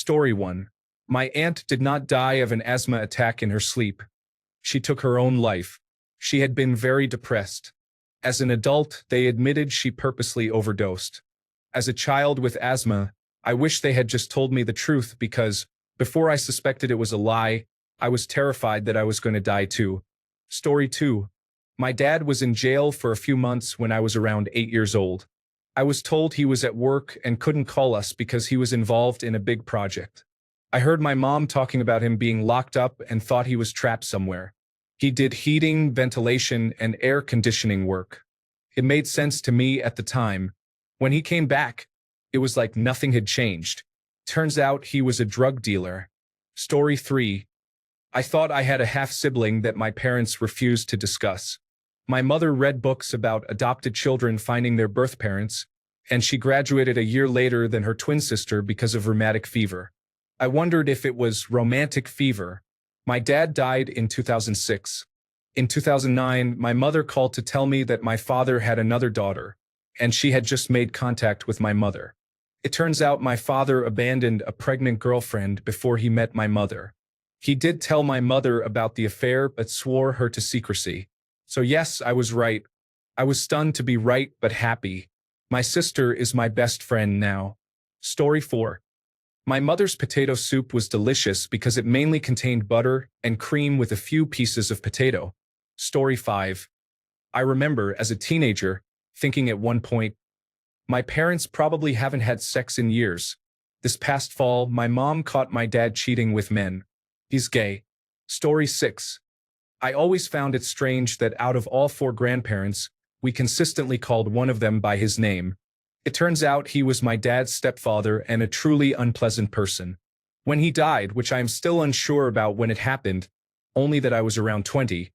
Story 1. My aunt did not die of an asthma attack in her sleep. She took her own life. She had been very depressed. As an adult, they admitted she purposely overdosed. As a child with asthma, I wish they had just told me the truth because, before I suspected it was a lie, I was terrified that I was going to die too. Story 2. My dad was in jail for a few months when I was around 8 years old. I was told he was at work and couldn't call us because he was involved in a big project. I heard my mom talking about him being locked up and thought he was trapped somewhere. He did heating, ventilation, and air conditioning work. It made sense to me at the time. When he came back, it was like nothing had changed. Turns out he was a drug dealer. Story 3. I thought I had a half-sibling that my parents refused to discuss. My mother read books about adopted children finding their birth parents, and she graduated a year later than her twin sister because of rheumatic fever. I wondered if it was romantic fever. My dad died in 2006. In 2009, my mother called to tell me that my father had another daughter, and she had just made contact with my mother. It turns out my father abandoned a pregnant girlfriend before he met my mother. He did tell my mother about the affair but swore her to secrecy. So yes, I was right. I was stunned to be right but happy. My sister is my best friend now. Story 4. My mother's potato soup was delicious because it mainly contained butter and cream with a few pieces of potato. Story 5. I remember, as a teenager, thinking at one point, my parents probably haven't had sex in years. This past fall, my mom caught my dad cheating with men. He's gay. Story 6. I always found it strange that out of all 4 grandparents, we consistently called one of them by his name. It turns out he was my dad's stepfather and a truly unpleasant person. When he died, which I am still unsure about when it happened, only that I was around 20,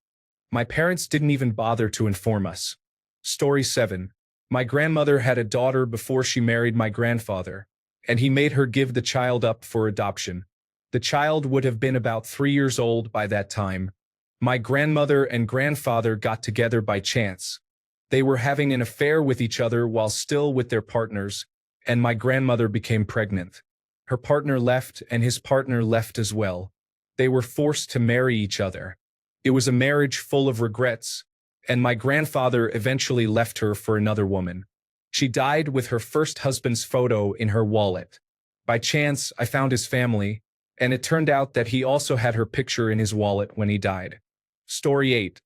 my parents didn't even bother to inform us. Story 7. My grandmother had a daughter before she married my grandfather, and he made her give the child up for adoption. The child would have been about 3 years old by that time. My grandmother and grandfather got together by chance. They were having an affair with each other while still with their partners, and my grandmother became pregnant. Her partner left, and his partner left as well. They were forced to marry each other. It was a marriage full of regrets, and my grandfather eventually left her for another woman. She died with her first husband's photo in her wallet. By chance, I found his family, and it turned out that he also had her picture in his wallet when he died. Story 8.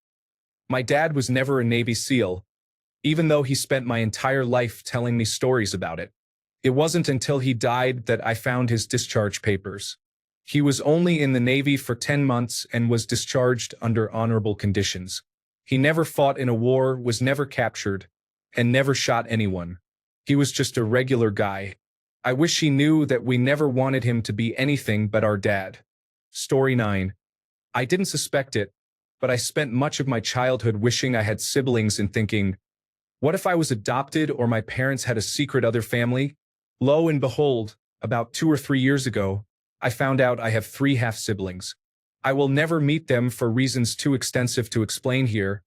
My dad was never a Navy SEAL, even though he spent my entire life telling me stories about it. It wasn't until he died that I found his discharge papers. He was only in the Navy for 10 months and was discharged under honorable conditions. He never fought in a war, was never captured, and never shot anyone. He was just a regular guy. I wish he knew that we never wanted him to be anything but our dad. Story 9. I didn't suspect it, but I spent much of my childhood wishing I had siblings and thinking, what if I was adopted or my parents had a secret other family? Lo and behold, about 2 or 3 years ago, I found out I have 3 half-siblings. I will never meet them for reasons too extensive to explain here,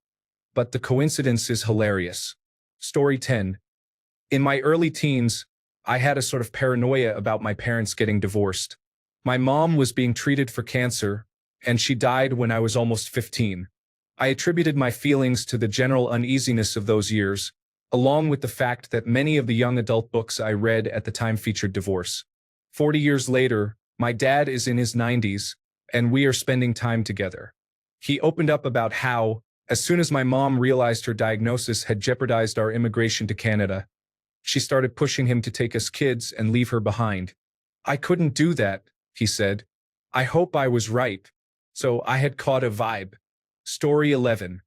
but the coincidence is hilarious. Story 10. In my early teens, I had a sort of paranoia about my parents getting divorced. My mom was being treated for cancer, and she died when I was almost 15. I attributed my feelings to the general uneasiness of those years, along with the fact that many of the young adult books I read at the time featured divorce. 40 years later, my dad is in his 90s, and we are spending time together. He opened up about how, as soon as my mom realized her diagnosis had jeopardized our immigration to Canada, she started pushing him to take us kids and leave her behind. I couldn't do that, he said. I hope I was right. So I had caught a vibe. Story 11.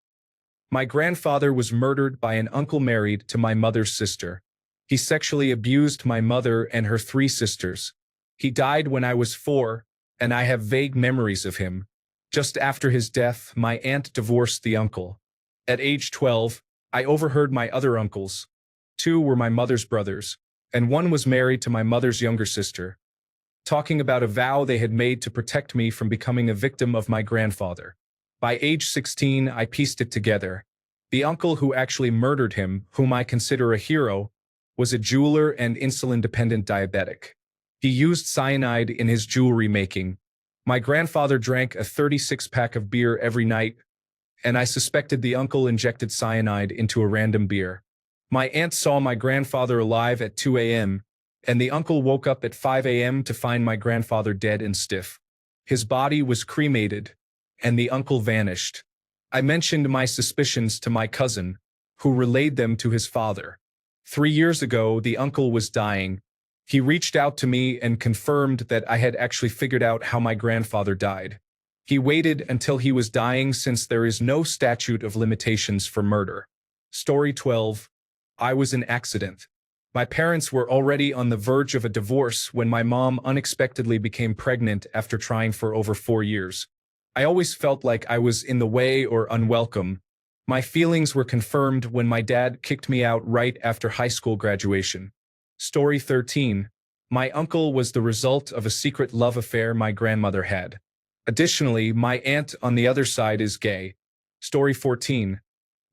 My grandfather was murdered by an uncle married to my mother's sister. He sexually abused my mother and her 3 sisters. He died when I was 4, and I have vague memories of him. Just after his death, my aunt divorced the uncle. At age 12, I overheard my other uncles. 2 were my mother's brothers, and 1 was married to my mother's younger sister, talking about a vow they had made to protect me from becoming a victim of my grandfather. By age 16, I pieced it together. The uncle who actually murdered him, whom I consider a hero, was a jeweler and insulin-dependent diabetic. He used cyanide in his jewelry making. My grandfather drank a 36-pack of beer every night, and I suspected the uncle injected cyanide into a random beer. My aunt saw my grandfather alive at 2 a.m., and the uncle woke up at 5 a.m. to find my grandfather dead and stiff. His body was cremated, and the uncle vanished. I mentioned my suspicions to my cousin, who relayed them to his father. 3 years ago, the uncle was dying. He reached out to me and confirmed that I had actually figured out how my grandfather died. He waited until he was dying since there is no statute of limitations for murder. Story 12. I was an accident. My parents were already on the verge of a divorce when my mom unexpectedly became pregnant after trying for over 4 years. I always felt like I was in the way or unwelcome. My feelings were confirmed when my dad kicked me out right after high school graduation. Story 13. My uncle was the result of a secret love affair my grandmother had. Additionally, my aunt on the other side is gay. Story 14.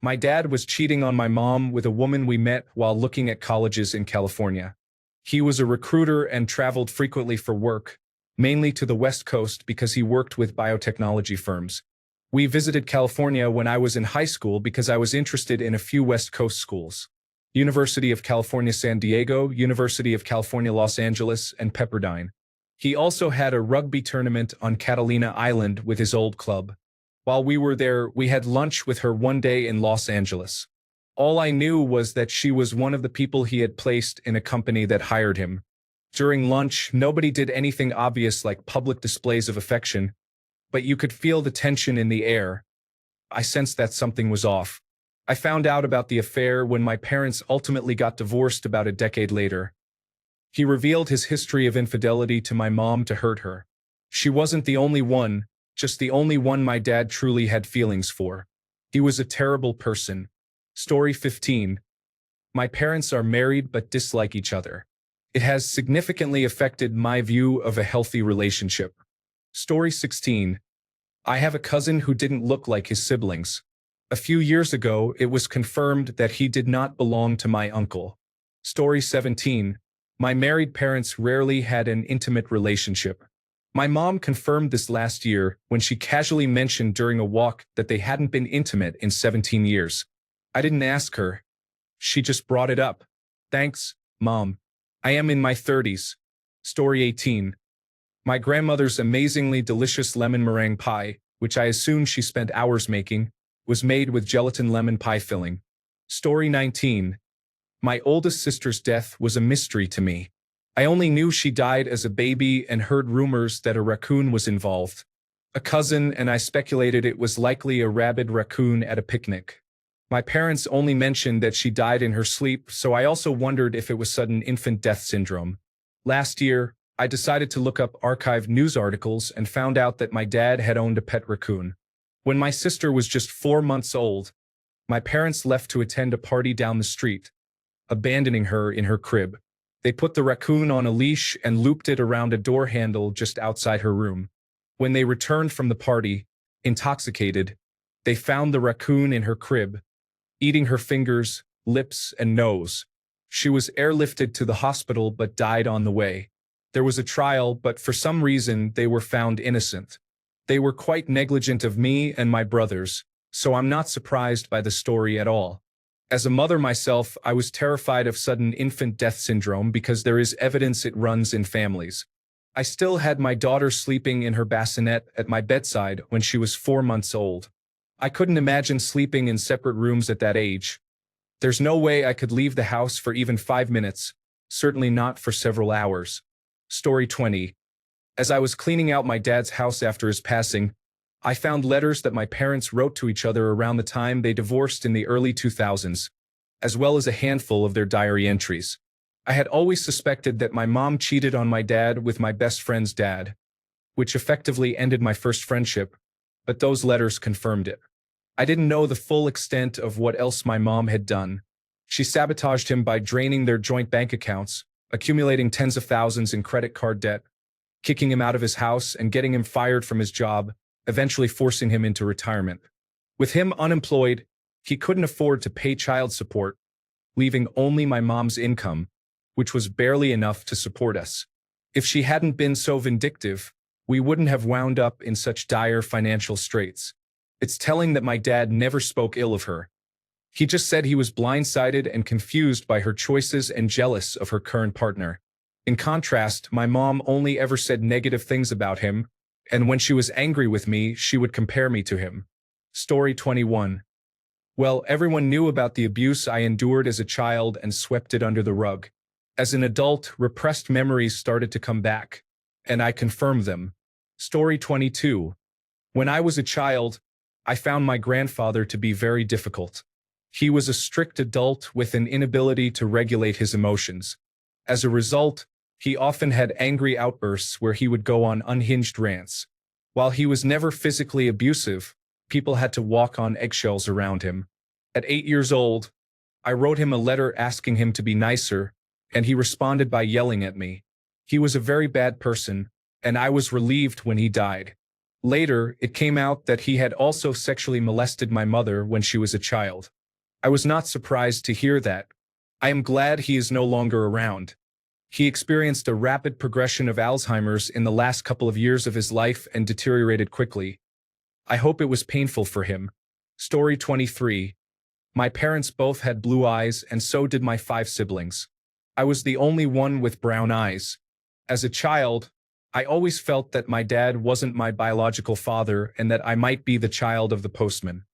My dad was cheating on my mom with a woman we met while looking at colleges in California. He was a recruiter and traveled frequently for work, mainly to the West Coast because he worked with biotechnology firms. We visited California when I was in high school because I was interested in a few West Coast schools: University of California San Diego, University of California Los Angeles, and Pepperdine. He also had a rugby tournament on Catalina Island with his old club. While we were there, we had lunch with her one day in Los Angeles. All I knew was that she was one of the people he had placed in a company that hired him. During lunch, nobody did anything obvious like public displays of affection, but you could feel the tension in the air. I sensed that something was off. I found out about the affair when my parents ultimately got divorced about a decade later. He revealed his history of infidelity to my mom to hurt her. She wasn't the only one, just the only one my dad truly had feelings for. He was a terrible person. Story 15. My parents are married but dislike each other. It has significantly affected my view of a healthy relationship. Story 16. I have a cousin who didn't look like his siblings. A few years ago, it was confirmed that he did not belong to my uncle. Story 17. My married parents rarely had an intimate relationship. My mom confirmed this last year when she casually mentioned during a walk that they hadn't been intimate in 17 years. I didn't ask her. She just brought it up. Thanks, Mom. I am in my 30s. Story 18. My grandmother's amazingly delicious lemon meringue pie, which I assume she spent hours making, was made with gelatin lemon pie filling. Story 19. My oldest sister's death was a mystery to me. I only knew she died as a baby and heard rumors that a raccoon was involved. A cousin and I speculated it was likely a rabid raccoon at a picnic. My parents only mentioned that she died in her sleep, so I also wondered if it was sudden infant death syndrome. Last year, I decided to look up archived news articles and found out that my dad had owned a pet raccoon. When my sister was just 4 months old, my parents left to attend a party down the street, abandoning her in her crib. They put the raccoon on a leash and looped it around a door handle just outside her room. When they returned from the party, intoxicated, they found the raccoon in her crib, eating her fingers, lips, and nose. She was airlifted to the hospital but died on the way. There was a trial, but for some reason they were found innocent. They were quite negligent of me and my brothers, so I'm not surprised by the story at all. As a mother myself, I was terrified of sudden infant death syndrome because there is evidence it runs in families. I still had my daughter sleeping in her bassinet at my bedside when she was 4 months old. I couldn't imagine sleeping in separate rooms at that age. There's no way I could leave the house for even 5 minutes, certainly not for several hours. Story 20. As I was cleaning out my dad's house after his passing, I found letters that my parents wrote to each other around the time they divorced in the early 2000s, as well as a handful of their diary entries. I had always suspected that my mom cheated on my dad with my best friend's dad, which effectively ended my first friendship, but those letters confirmed it. I didn't know the full extent of what else my mom had done. She sabotaged him by draining their joint bank accounts, accumulating tens of thousands in credit card debt, kicking him out of his house and getting him fired from his job, eventually forcing him into retirement. With him unemployed, he couldn't afford to pay child support, leaving only my mom's income, which was barely enough to support us. If she hadn't been so vindictive, we wouldn't have wound up in such dire financial straits. It's telling that my dad never spoke ill of her. He just said he was blindsided and confused by her choices and jealous of her current partner. In contrast, my mom only ever said negative things about him, and when she was angry with me, she would compare me to him. Story 21. Well, everyone knew about the abuse I endured as a child and swept it under the rug. As an adult, repressed memories started to come back, and I confirmed them. Story 22. When I was a child, I found my grandfather to be very difficult. He was a strict adult with an inability to regulate his emotions. As a result, he often had angry outbursts where he would go on unhinged rants. While he was never physically abusive, people had to walk on eggshells around him. At 8 years old, I wrote him a letter asking him to be nicer, and he responded by yelling at me. He was a very bad person, and I was relieved when he died. Later, it came out that he had also sexually molested my mother when she was a child. I was not surprised to hear that. I am glad he is no longer around. He experienced a rapid progression of Alzheimer's in the last couple of years of his life and deteriorated quickly. I hope it was painful for him. Story 23. My parents both had blue eyes, and so did my 5 siblings. I was the only one with brown eyes. As a child, I always felt that my dad wasn't my biological father and that I might be the child of the postman.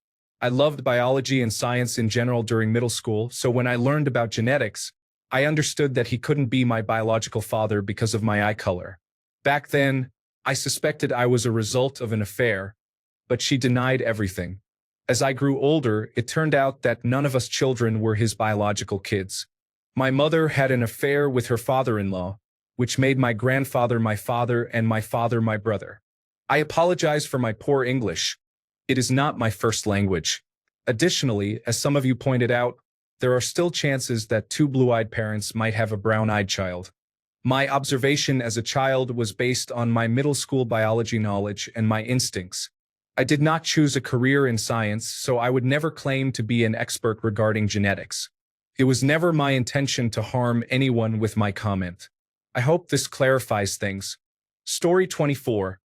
I loved biology and science in general during middle school, so when I learned about genetics, I understood that he couldn't be my biological father because of my eye color. Back then, I suspected I was a result of an affair, but she denied everything. As I grew older, it turned out that none of us children were his biological kids. My mother had an affair with her father-in-law, which made my grandfather my father and my father my brother. I apologize for my poor English. It is not my first language. Additionally, as some of you pointed out, there are still chances that 2 blue-eyed parents might have a brown-eyed child. My observation as a child was based on my middle school biology knowledge and my instincts. I did not choose a career in science, so I would never claim to be an expert regarding genetics. It was never my intention to harm anyone with my comment. I hope this clarifies things. Story 24.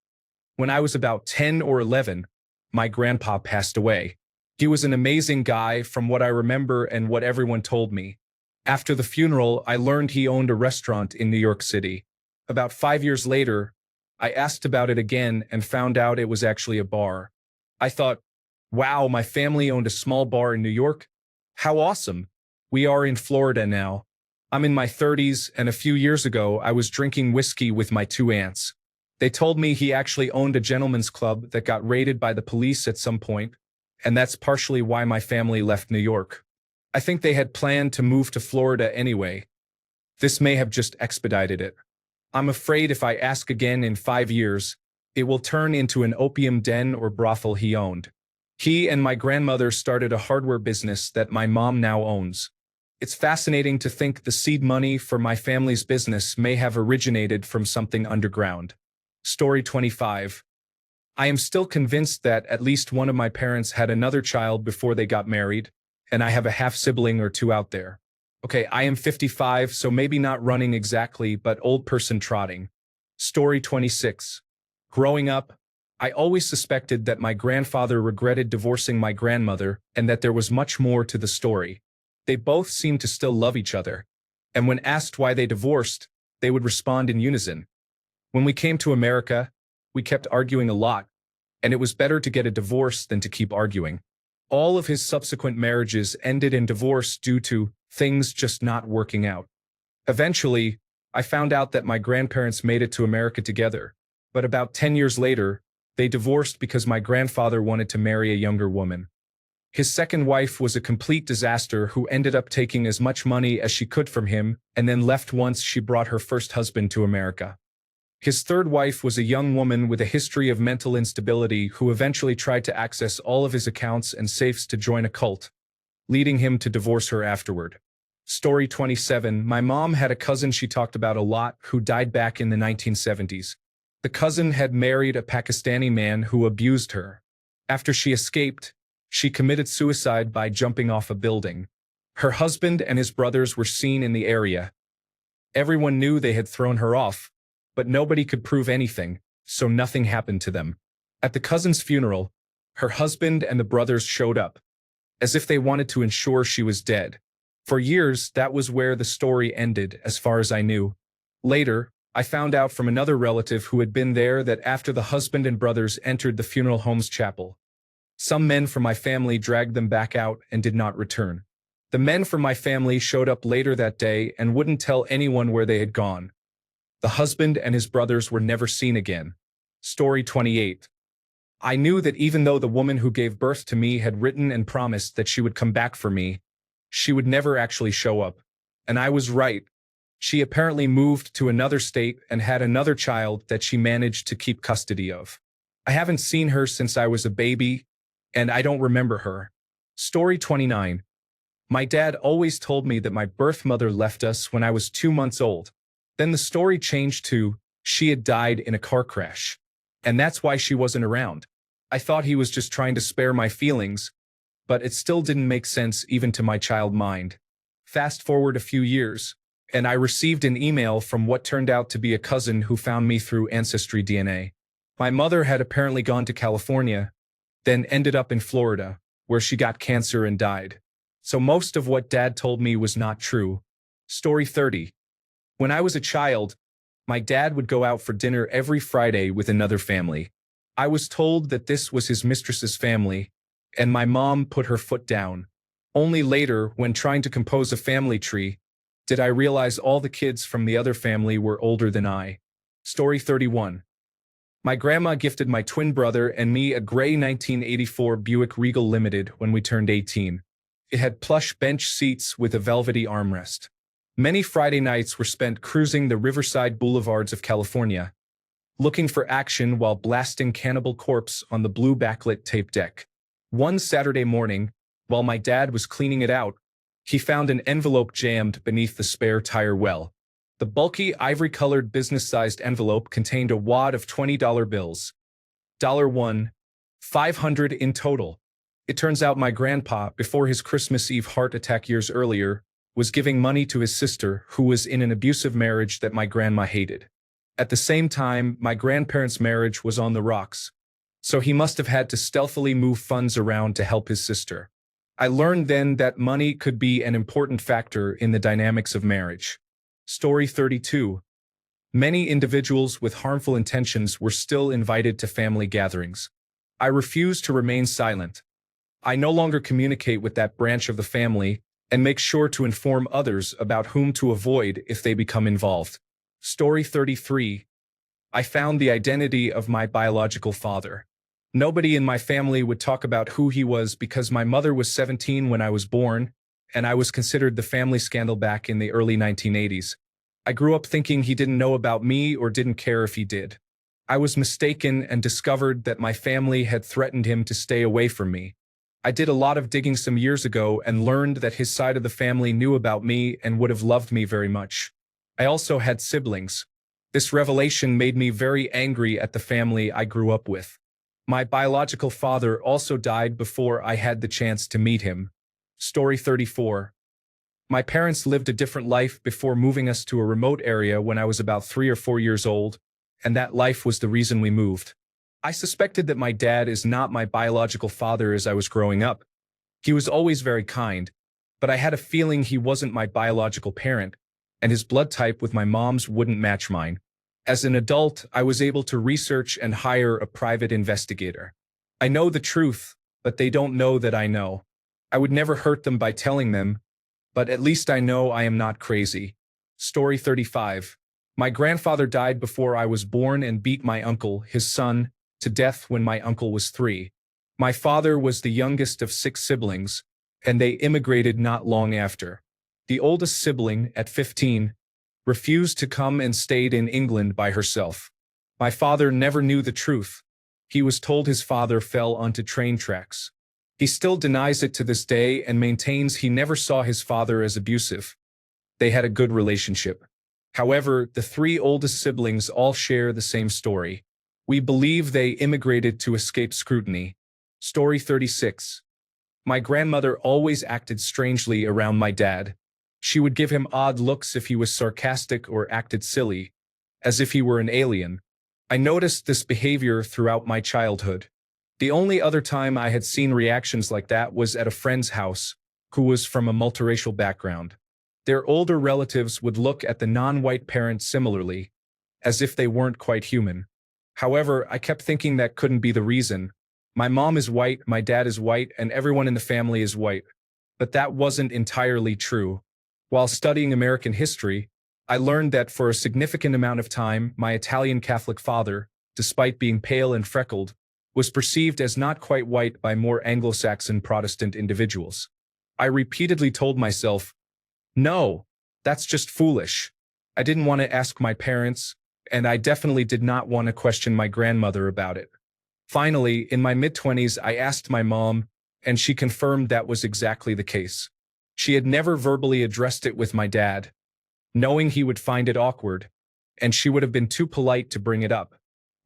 When I was about 10 or 11, my grandpa passed away. He was an amazing guy from what I remember and what everyone told me. After the funeral, I learned he owned a restaurant in New York City. About 5 years later, I asked about it again and found out it was actually a bar. I thought, wow, my family owned a small bar in New York? How awesome. We are in Florida now. I'm in my 30s, and a few years ago, I was drinking whiskey with my 2 aunts. They told me he actually owned a gentleman's club that got raided by the police at some point, and that's partially why my family left New York. I think they had planned to move to Florida anyway. This may have just expedited it. I'm afraid if I ask again in 5 years, it will turn into an opium den or brothel he owned. He and my grandmother started a hardware business that my mom now owns. It's fascinating to think the seed money for my family's business may have originated from something underground. Story 25. I am still convinced that at least one of my parents had another child before they got married, and I have a half-sibling or 2 out there. Okay, I am 55, so maybe not running exactly, but old person trotting. Story 26. Growing up, I always suspected that my grandfather regretted divorcing my grandmother and that there was much more to the story. They both seemed to still love each other, and when asked why they divorced, they would respond in unison. When we came to America, we kept arguing a lot, and it was better to get a divorce than to keep arguing. All of his subsequent marriages ended in divorce due to things just not working out. Eventually, I found out that my grandparents made it to America together, but about 10 years later, they divorced because my grandfather wanted to marry a younger woman. His second wife was a complete disaster who ended up taking as much money as she could from him and then left once she brought her first husband to America. His third wife was a young woman with a history of mental instability who eventually tried to access all of his accounts and safes to join a cult, leading him to divorce her afterward. Story 27. My mom had a cousin she talked about a lot who died back in the 1970s. The cousin had married a Pakistani man who abused her. After she escaped, she committed suicide by jumping off a building. Her husband and his brothers were seen in the area. Everyone knew they had thrown her off, but nobody could prove anything, so nothing happened to them. At the cousin's funeral, her husband and the brothers showed up, as if they wanted to ensure she was dead. For years, that was where the story ended, as far as I knew. Later, I found out from another relative who had been there that after the husband and brothers entered the funeral home's chapel, some men from my family dragged them back out and did not return. The men from my family showed up later that day and wouldn't tell anyone where they had gone. The husband and his brothers were never seen again. Story 28. I knew that even though the woman who gave birth to me had written and promised that she would come back for me, she would never actually show up. And I was right. She apparently moved to another state and had another child that she managed to keep custody of. I haven't seen her since I was a baby, and I don't remember her. Story 29. My dad always told me that my birth mother left us when I was 2 months old. Then the story changed to, she had died in a car crash. And that's why she wasn't around. I thought he was just trying to spare my feelings, but it still didn't make sense even to my child mind. Fast forward a few years, and I received an email from what turned out to be a cousin who found me through Ancestry DNA. My mother had apparently gone to California, then ended up in Florida, where she got cancer and died. So most of what Dad told me was not true. Story 30. When I was a child, my dad would go out for dinner every Friday with another family. I was told that this was his mistress's family, and my mom put her foot down. Only later, when trying to compose a family tree, did I realize all the kids from the other family were older than I. Story 31. My grandma gifted my twin brother and me a gray 1984 Buick Regal Limited when we turned 18. It had plush bench seats with a velvety armrest. Many Friday nights were spent cruising the riverside boulevards of California, looking for action while blasting Cannibal Corpse on the blue backlit tape deck. One Saturday morning, while my dad was cleaning it out, he found an envelope jammed beneath the spare tire well. The bulky, ivory-colored business-sized envelope contained a wad of $20 bills. $1, $500 in total. It turns out my grandpa, before his Christmas Eve heart attack years earlier, was giving money to his sister, who was in an abusive marriage that my grandma hated. At the same time, my grandparents' marriage was on the rocks, so he must have had to stealthily move funds around to help his sister. I learned then that money could be an important factor in the dynamics of marriage. Story 32. Many individuals with harmful intentions were still invited to family gatherings. I refused to remain silent. I no longer communicate with that branch of the family and make sure to inform others about whom to avoid if they become involved. Story 33. I found the identity of my biological father. Nobody in my family would talk about who he was because my mother was 17 when I was born, and I was considered the family scandal back in the early 1980s. I grew up thinking he didn't know about me or didn't care if he did. I was mistaken and discovered that my family had threatened him to stay away from me. I did a lot of digging some years ago and learned that his side of the family knew about me and would have loved me very much. I also had siblings. This revelation made me very angry at the family I grew up with. My biological father also died before I had the chance to meet him. Story 34. My parents lived a different life before moving us to a remote area when I was about 3 or 4 years old, and that life was the reason we moved. I suspected that my dad is not my biological father as I was growing up. He was always very kind, but I had a feeling he wasn't my biological parent, and his blood type with my mom's wouldn't match mine. As an adult, I was able to research and hire a private investigator. I know the truth, but they don't know that I know. I would never hurt them by telling them, but at least I know I am not crazy. Story 35. My grandfather died before I was born and beat my uncle, his son, to death when my uncle was 3. My father was the youngest of 6 siblings, and they immigrated not long after. The oldest sibling, at 15, refused to come and stayed in England by herself. My father never knew the truth. He was told his father fell onto train tracks. He still denies it to this day and maintains he never saw his father as abusive. They had a good relationship. However, the 3 oldest siblings all share the same story. We believe they immigrated to escape scrutiny. Story 36. My grandmother always acted strangely around my dad. She would give him odd looks if he was sarcastic or acted silly. as if he were an alien. I noticed this behavior throughout my childhood. The only other time I had seen reactions like that was at a friend's house, who was from a multiracial background. Their older relatives would look at the non-white parent similarly, as if they weren't quite human. However, I kept thinking that couldn't be the reason. My mom is white, my dad is white, and everyone in the family is white. But that wasn't entirely true. While studying American history, I learned that for a significant amount of time, my Italian Catholic father, despite being pale and freckled, was perceived as not quite white by more Anglo-Saxon Protestant individuals. I repeatedly told myself, no, that's just foolish. I didn't want to ask my parents, and I definitely did not want to question my grandmother about it. Finally, in my mid-20s, I asked my mom, and she confirmed that was exactly the case. She had never verbally addressed it with my dad, knowing he would find it awkward, and she would have been too polite to bring it up.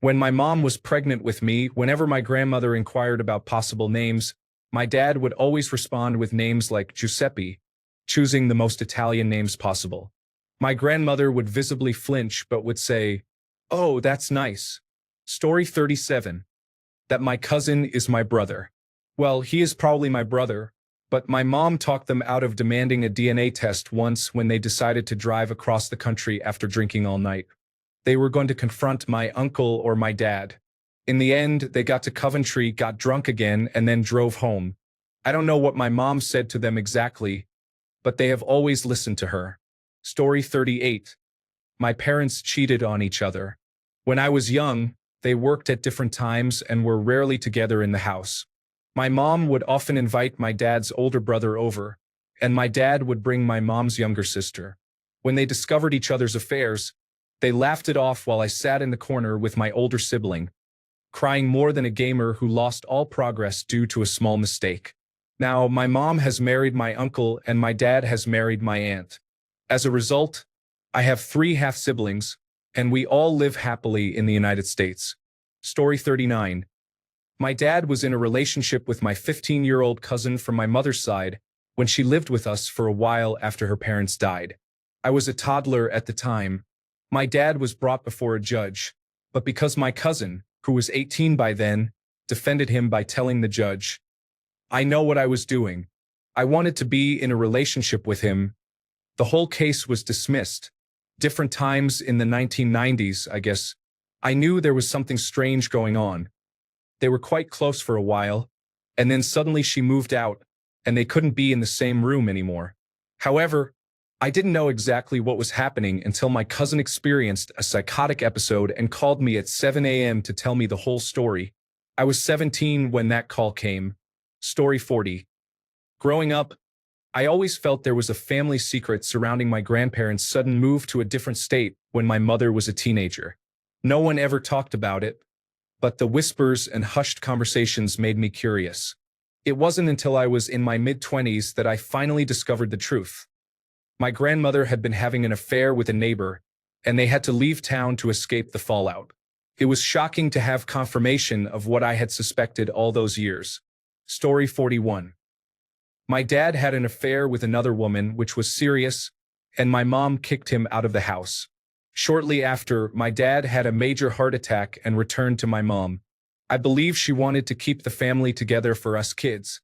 When my mom was pregnant with me, whenever my grandmother inquired about possible names, my dad would always respond with names like Giuseppe, choosing the most Italian names possible. My grandmother would visibly flinch but would say, "Oh, that's nice." Story 37. That my cousin is my brother. Well, he is probably my brother, but my mom talked them out of demanding a DNA test once when they decided to drive across the country after drinking all night. They were going to confront my uncle or my dad. In the end, they got to Coventry, got drunk again, and then drove home. I don't know what my mom said to them exactly, but they have always listened to her. Story 38. My parents cheated on each other. When I was young, they worked at different times and were rarely together in the house. My mom would often invite my dad's older brother over, and my dad would bring my mom's younger sister. When they discovered each other's affairs, they laughed it off while I sat in the corner with my older sibling, crying more than a gamer who lost all progress due to a small mistake. Now, my mom has married my uncle and my dad has married my aunt. As a result, I have 3 half-siblings, and we all live happily in the United States. Story 39. My dad was in a relationship with my 15-year-old cousin from my mother's side when she lived with us for a while after her parents died. I was a toddler at the time. My dad was brought before a judge, but because my cousin, who was 18 by then, defended him by telling the judge, "I know what I was doing. I wanted to be in a relationship with him," the whole case was dismissed. Different times in the 1990s, I guess, I knew there was something strange going on. They were quite close for a while, and then suddenly she moved out, and they couldn't be in the same room anymore. However, I didn't know exactly what was happening until my cousin experienced a psychotic episode and called me at 7 a.m. to tell me the whole story. I was 17 when that call came. Story 40. Growing up, I always felt there was a family secret surrounding my grandparents' sudden move to a different state when my mother was a teenager. No one ever talked about it, but the whispers and hushed conversations made me curious. It wasn't until I was in my mid-20s that I finally discovered the truth. My grandmother had been having an affair with a neighbor, and they had to leave town to escape the fallout. It was shocking to have confirmation of what I had suspected all those years. Story 41. My dad had an affair with another woman, which was serious, and my mom kicked him out of the house. Shortly after, my dad had a major heart attack and returned to my mom. I believe she wanted to keep the family together for us kids,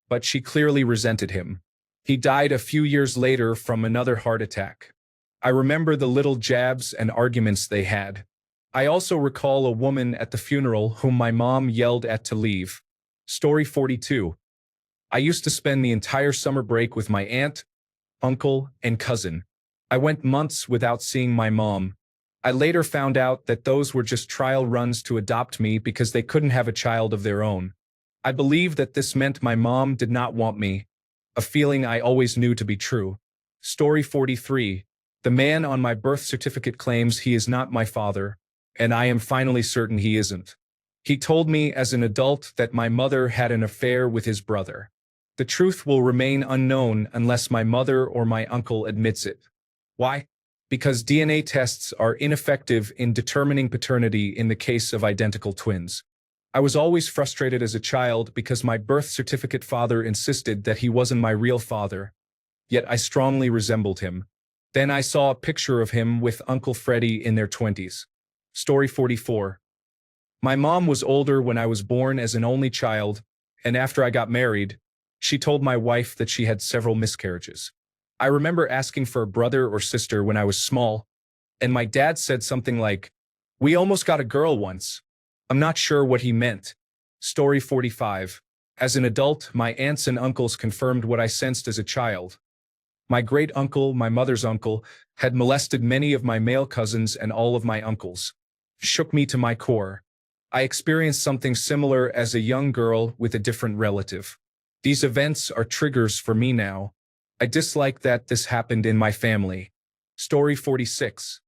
but she clearly resented him. He died a few years later from another heart attack. I remember the little jabs and arguments they had. I also recall a woman at the funeral whom my mom yelled at to leave. Story 42. I used to spend the entire summer break with my aunt, uncle, and cousin. I went months without seeing my mom. I later found out that those were just trial runs to adopt me because they couldn't have a child of their own. I believe that this meant my mom did not want me, a feeling I always knew to be true. Story 43. The man on my birth certificate claims he is not my father, and I am finally certain he isn't. He told me as an adult that my mother had an affair with his brother. The truth will remain unknown unless my mother or my uncle admits it. Why? Because DNA tests are ineffective in determining paternity in the case of identical twins. I was always frustrated as a child because my birth certificate father insisted that he wasn't my real father, yet I strongly resembled him. Then I saw a picture of him with Uncle Freddie in their 20s. Story 44. My mom was older when I was born as an only child, and after I got married, she told my wife that she had several miscarriages. I remember asking for a brother or sister when I was small, and my dad said something like, "We almost got a girl once." I'm not sure what he meant. Story 45. As an adult, my aunts and uncles confirmed what I sensed as a child. My great-uncle, my mother's uncle, had molested many of my male cousins and all of my uncles. Shook me to my core. I experienced something similar as a young girl with a different relative. These events are triggers for me now. I dislike that this happened in my family. Story 46.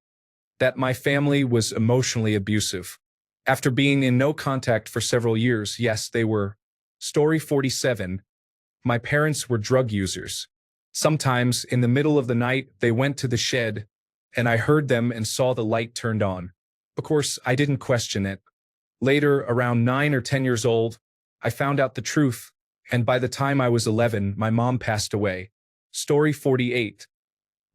That my family was emotionally abusive. After being in no contact for several years, yes, they were. Story 47. My parents were drug users. Sometimes, in the middle of the night, they went to the shed, and I heard them and saw the light turned on. Of course, I didn't question it. Later, around 9 or 10 years old, I found out the truth, and by the time I was 11, my mom passed away. Story 48.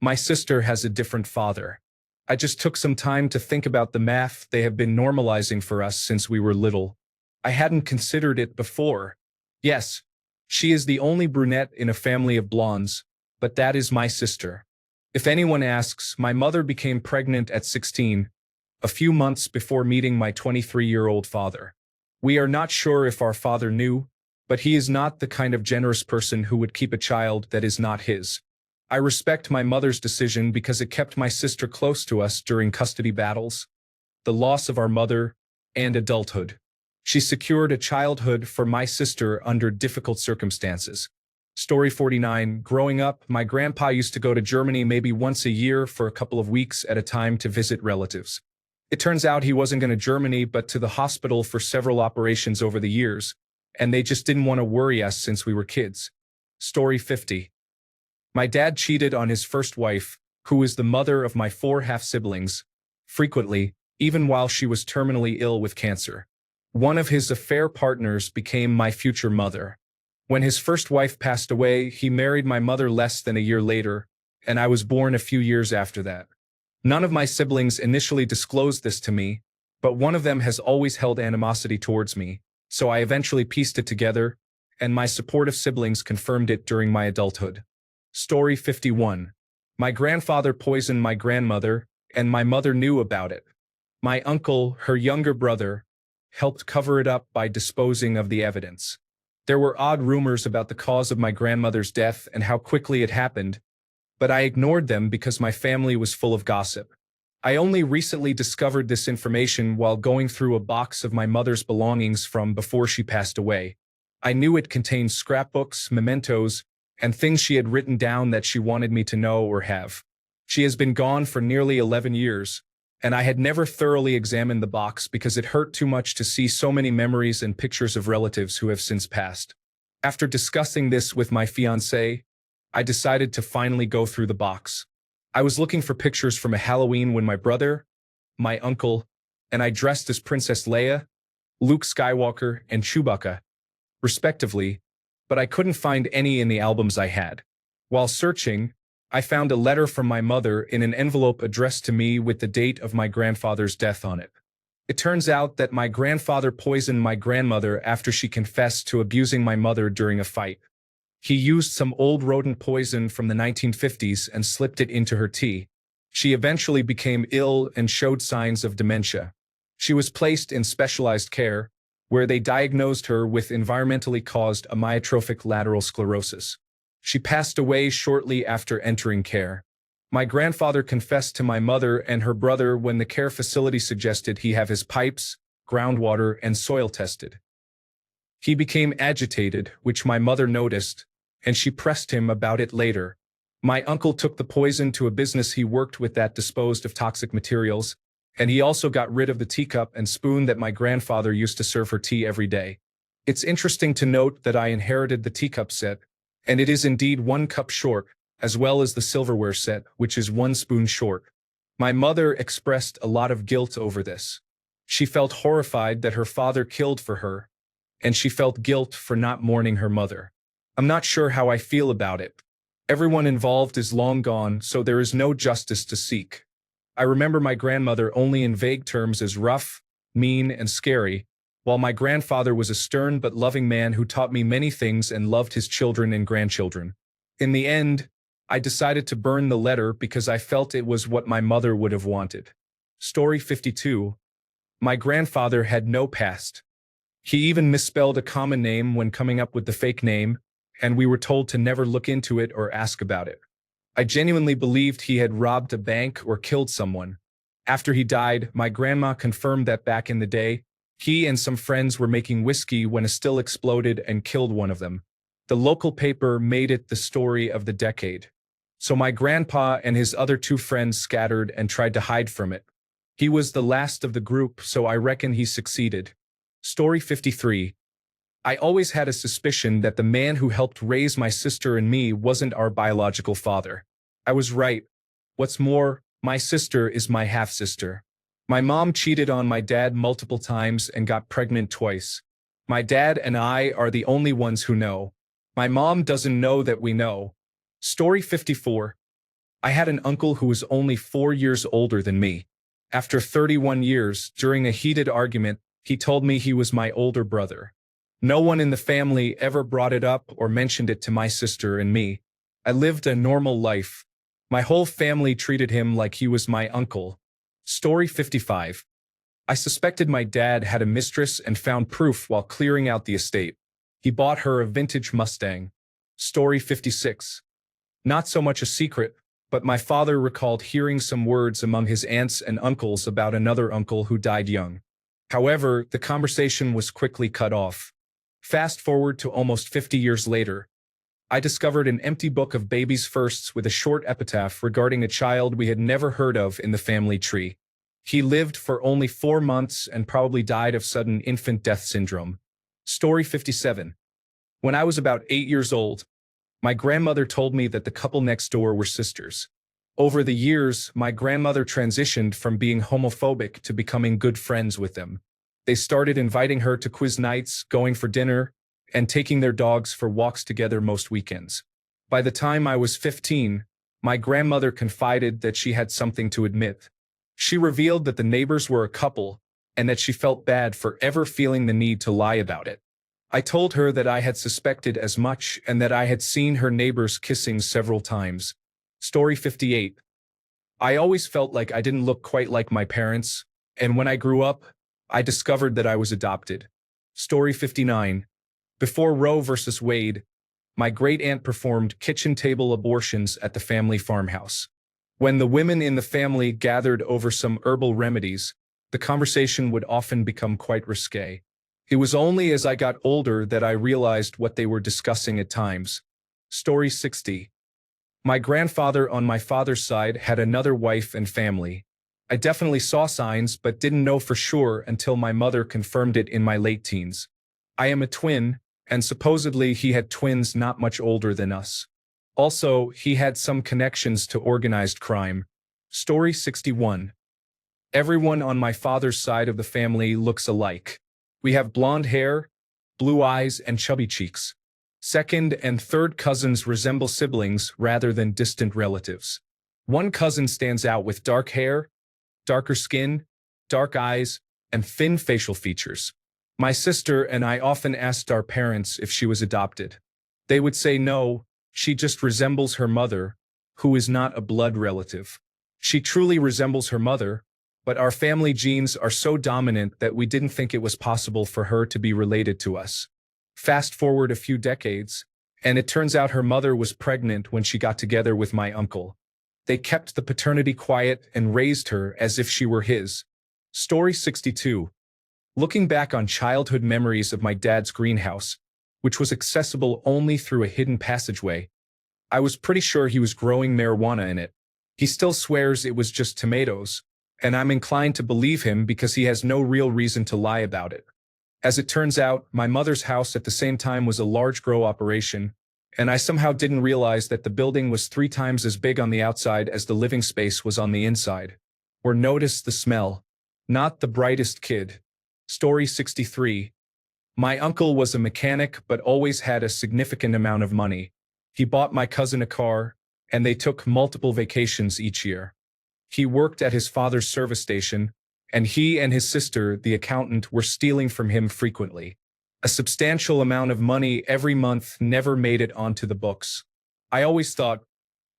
My sister has a different father. I just took some time to think about the math they have been normalizing for us since we were little. I hadn't considered it before. Yes, she is the only brunette in a family of blondes, but that is my sister. If anyone asks, my mother became pregnant at 16, a few months before meeting my 23-year-old father. We are not sure if our father knew, but he is not the kind of generous person who would keep a child that is not his. I respect my mother's decision because it kept my sister close to us during custody battles, the loss of our mother, and adulthood. She secured a childhood for my sister under difficult circumstances. Story 49. Growing up, my grandpa used to go to Germany maybe once a year for a couple of weeks at a time to visit relatives. It turns out he wasn't going to Germany but to the hospital for several operations over the years, and they just didn't want to worry us since we were kids. Story 50. My dad cheated on his first wife, who is the mother of my 4 half-siblings, frequently, even while she was terminally ill with cancer. One of his affair partners became my future mother. When his first wife passed away, he married my mother less than a year later, and I was born a few years after that. None of my siblings initially disclosed this to me, but one of them has always held animosity towards me, so I eventually pieced it together, and my supportive siblings confirmed it during my adulthood. Story 51. My grandfather poisoned my grandmother, and my mother knew about it. My uncle, her younger brother, helped cover it up by disposing of the evidence. There were odd rumors about the cause of my grandmother's death and how quickly it happened, but I ignored them because my family was full of gossip. I only recently discovered this information while going through a box of my mother's belongings from before she passed away. I knew it contained scrapbooks, mementos, and things she had written down that she wanted me to know or have. She has been gone for nearly 11 years, and I had never thoroughly examined the box because it hurt too much to see so many memories and pictures of relatives who have since passed. After discussing this with my fiancée, I decided to finally go through the box. I was looking for pictures from a Halloween when my brother, my uncle, and I dressed as Princess Leia, Luke Skywalker, and Chewbacca, respectively, but I couldn't find any in the albums I had. While searching, I found a letter from my mother in an envelope addressed to me with the date of my grandfather's death on it. It turns out that my grandfather poisoned my grandmother after she confessed to abusing my mother during a fight. He used some old rodent poison from the 1950s and slipped it into her tea. She eventually became ill and showed signs of dementia. She was placed in specialized care, where they diagnosed her with environmentally caused amyotrophic lateral sclerosis. She passed away shortly after entering care. My grandfather confessed to my mother and her brother when the care facility suggested he have his pipes, groundwater, and soil tested. He became agitated, which my mother noticed, and she pressed him about it later. My uncle took the poison to a business he worked with that disposed of toxic materials, and he also got rid of the teacup and spoon that my grandfather used to serve her tea every day. It's interesting to note that I inherited the teacup set, and it is indeed 1 cup short, as well as the silverware set, which is 1 spoon short. My mother expressed a lot of guilt over this. She felt horrified that her father killed for her, and she felt guilt for not mourning her mother. I'm not sure how I feel about it. Everyone involved is long gone, so there is no justice to seek. I remember my grandmother only in vague terms as rough, mean, and scary, while my grandfather was a stern but loving man who taught me many things and loved his children and grandchildren. In the end, I decided to burn the letter because I felt it was what my mother would have wanted. Story 52. My grandfather had no past. He even misspelled a common name when coming up with the fake name, and we were told to never look into it or ask about it. I genuinely believed he had robbed a bank or killed someone. After he died, my grandma confirmed that back in the day, he and some friends were making whiskey when a still exploded and killed one of them. The local paper made it the story of the decade. So my grandpa and his other two friends scattered and tried to hide from it. He was the last of the group, so I reckon he succeeded. Story 53. I always had a suspicion that the man who helped raise my sister and me wasn't our biological father. I was right. What's more, my sister is my half-sister. My mom cheated on my dad multiple times and got pregnant twice. My dad and I are the only ones who know. My mom doesn't know that we know. Story 54. I had an uncle who was only 4 years older than me. After 31 years, during a heated argument, he told me he was my older brother. No one in the family ever brought it up or mentioned it to my sister and me. I lived a normal life. My whole family treated him like he was my uncle. Story 55. I suspected my dad had a mistress and found proof while clearing out the estate. He bought her a vintage Mustang. Story 56. Not so much a secret, but my father recalled hearing some words among his aunts and uncles about another uncle who died young. However, the conversation was quickly cut off. Fast forward to almost 50 years later. I discovered an empty book of baby's firsts with a short epitaph regarding a child we had never heard of in the family tree. He lived for only 4 months and probably died of sudden infant death syndrome. Story 57. When I was about 8 years old, my grandmother told me that the couple next door were sisters. Over the years, my grandmother transitioned from being homophobic to becoming good friends with them. They started inviting her to quiz nights, going for dinner, and taking their dogs for walks together most weekends. By the time I was 15, my grandmother confided that she had something to admit. She revealed that the neighbors were a couple, and that she felt bad for ever feeling the need to lie about it. I told her that I had suspected as much and that I had seen her neighbors kissing several times. Story 58. I always felt like I didn't look quite like my parents, and when I grew up, I discovered that I was adopted. Story 59. Before Roe versus Wade, my great-aunt performed kitchen table abortions at the family farmhouse. When the women in the family gathered over some herbal remedies, the conversation would often become quite risque. It was only as I got older that I realized what they were discussing at times. Story 60. My grandfather on my father's side had another wife and family. I definitely saw signs but didn't know for sure until my mother confirmed it in my late teens. I am a twin, and supposedly he had twins not much older than us. Also, he had some connections to organized crime. Story 61. Everyone on my father's side of the family looks alike. We have blonde hair, blue eyes, and chubby cheeks. Second and third cousins resemble siblings rather than distant relatives. One cousin stands out with dark hair, darker skin, dark eyes, and thin facial features. My sister and I often asked our parents if she was adopted. They would say no, she just resembles her mother, who is not a blood relative. She truly resembles her mother, but our family genes are so dominant that we didn't think it was possible for her to be related to us. Fast forward a few decades, and it turns out her mother was pregnant when she got together with my uncle. They kept the paternity quiet and raised her as if she were his. Story 62. Looking back on childhood memories of my dad's greenhouse, which was accessible only through a hidden passageway, I was pretty sure he was growing marijuana in it. He still swears it was just tomatoes, and I'm inclined to believe him because he has no real reason to lie about it. As it turns out, my mother's house at the same time was a large grow operation, and I somehow didn't realize that the building was 3 times as big on the outside as the living space was on the inside. Or notice the smell. Not the brightest kid. Story 63. My uncle was a mechanic but always had a significant amount of money. He bought my cousin a car, and they took multiple vacations each year. He worked at his father's service station, and he and his sister, the accountant, were stealing from him frequently. A substantial amount of money every month never made it onto the books. I always thought,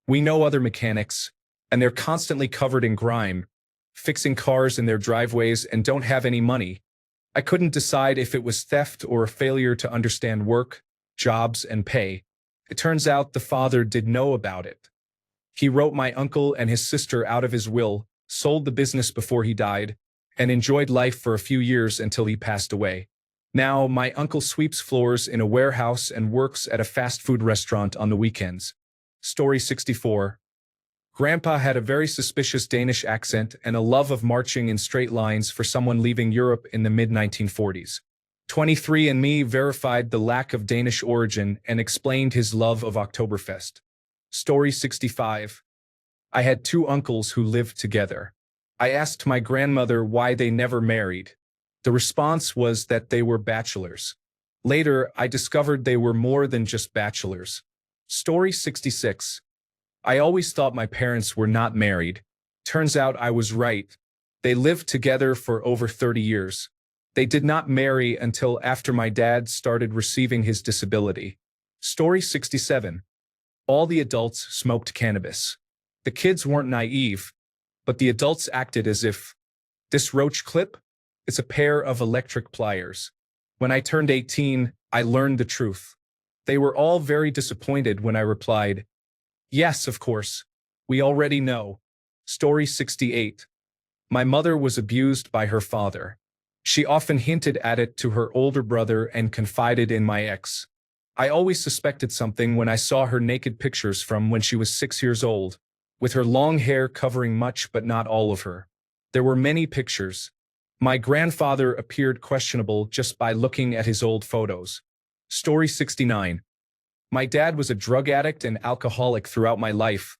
we know other mechanics, and they're constantly covered in grime, fixing cars in their driveways and don't have any money. I couldn't decide if it was theft or a failure to understand work, jobs, and pay. It turns out the father did know about it. He wrote my uncle and his sister out of his will, sold the business before he died, and enjoyed life for a few years until he passed away. Now, my uncle sweeps floors in a warehouse and works at a fast food restaurant on the weekends. Story 64. Grandpa had a very suspicious Danish accent and a love of marching in straight lines for someone leaving Europe in the mid-1940s. 23andMe verified the lack of Danish origin and explained his love of Oktoberfest. Story 65. I had two uncles who lived together. I asked my grandmother why they never married. The response was that they were bachelors. Later, I discovered they were more than just bachelors. Story 66. I always thought my parents were not married. Turns out I was right. They lived together for over 30 years. They did not marry until after my dad started receiving his disability. Story 67. All the adults smoked cannabis. The kids weren't naive, but the adults acted as if, this roach clip? It's a pair of electric pliers. When I turned 18, I learned the truth. They were all very disappointed when I replied, yes, of course. We already know. Story 68. My mother was abused by her father. She often hinted at it to her older brother and confided in my ex. I always suspected something when I saw her naked pictures from when she was 6 years old, with her long hair covering much but not all of her. There were many pictures. My grandfather appeared questionable just by looking at his old photos. Story 69. My dad was a drug addict and alcoholic throughout my life,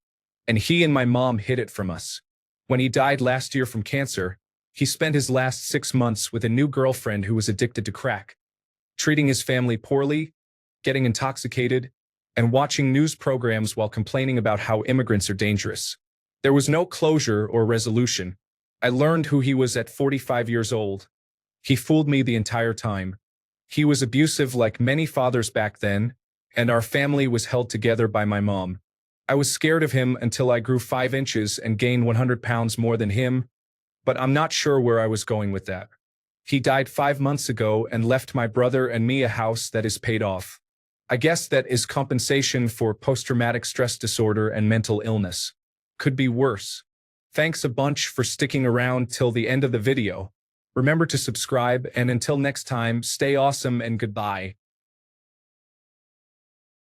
and he and my mom hid it from us. When he died last year from cancer, he spent his last 6 months with a new girlfriend who was addicted to crack, treating his family poorly, getting intoxicated, and watching news programs while complaining about how immigrants are dangerous. There was no closure or resolution. I learned who he was at 45 years old. He fooled me the entire time. He was abusive like many fathers back then, and our family was held together by my mom. I was scared of him until I grew 5 inches and gained 100 pounds more than him, but I'm not sure where I was going with that. He died 5 months ago and left my brother and me a house that is paid off. I guess that is compensation for post-traumatic stress disorder and mental illness. Could be worse. Thanks a bunch for sticking around till the end of the video. Remember to subscribe, and until next time, stay awesome and goodbye.